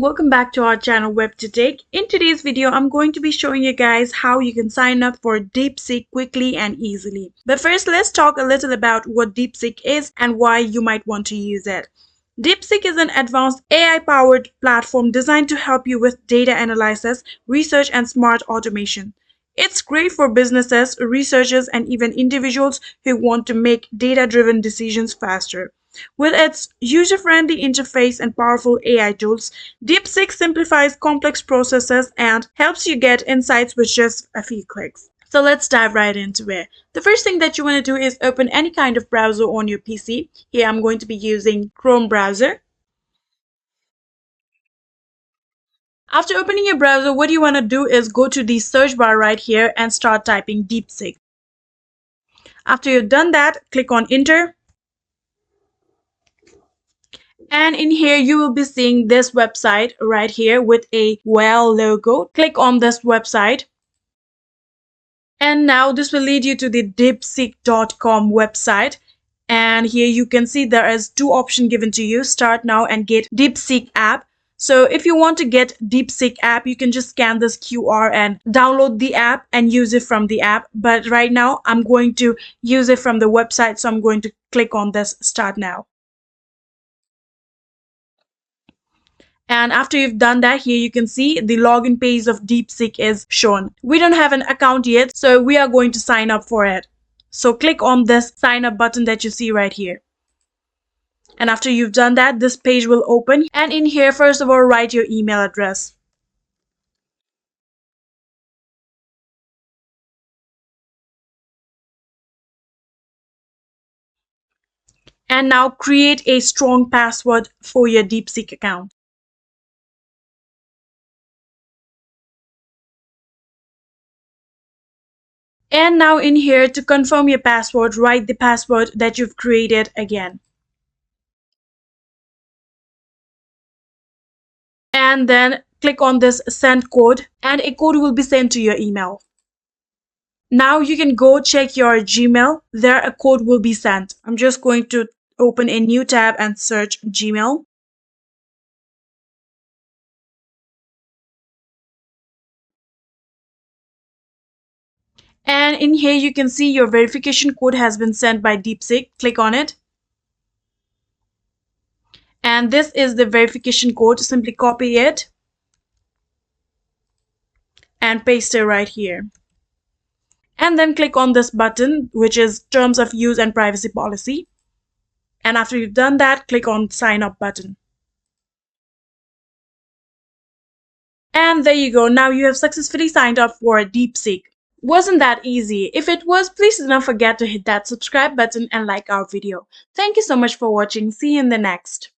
Welcome back to our channel WebToTech. In today's video, I'm going to be showing you guys how you can sign up for DeepSeek quickly and easily. But first, let's talk a little about what DeepSeek is and why you might want to use it. DeepSeek is an advanced AI-powered platform designed to help you with data analysis, research, and smart automation. It's great for businesses, researchers, and even individuals who want to make data-driven decisions faster. With its user-friendly interface and powerful AI tools, DeepSeek simplifies complex processes and helps you get insights with just a few clicks. So let's dive right into it. The first thing that you want to do is open any kind of browser on your PC. Here I'm going to be using Chrome browser. After opening your browser, what you want to do is go to the search bar right here and start typing DeepSeek. After you've done that, click on enter. And in here, you will be seeing this website right here with a whale logo. Click on this website. And now this will lead you to the deepseek.com website. And here you can see there is two options given to you, start now and get DeepSeek app. So if you want to get DeepSeek app, you can just scan this QR and download the app and use it from the app. But right now I'm going to use it from the website. So I'm going to click on this start now. And after you've done that, here you can see the login page of DeepSeek is shown. We don't have an account yet, so we are going to sign up for it. So click on this sign up button that you see right here. And after you've done that, this page will open. And in here, first of all, write your email address. And now create a strong password for your DeepSeek account. And now in here, to confirm your password, write the password that you've created again. And then click on this send code and a code will be sent to your email. Now you can go check your Gmail. There a code will be sent. I'm just going to open a new tab and search Gmail. And in here you can see your verification code has been sent by DeepSeek. Click on it. And this is the verification code. Simply copy it and paste it right here. And then click on this button, which is Terms of Use and Privacy Policy. And after you've done that, click on Sign Up button. And there you go. Now you have successfully signed up for DeepSeek. Wasn't that easy? If it was, please do not forget to hit that subscribe button and like our video. Thank you so much for watching. See you in the next.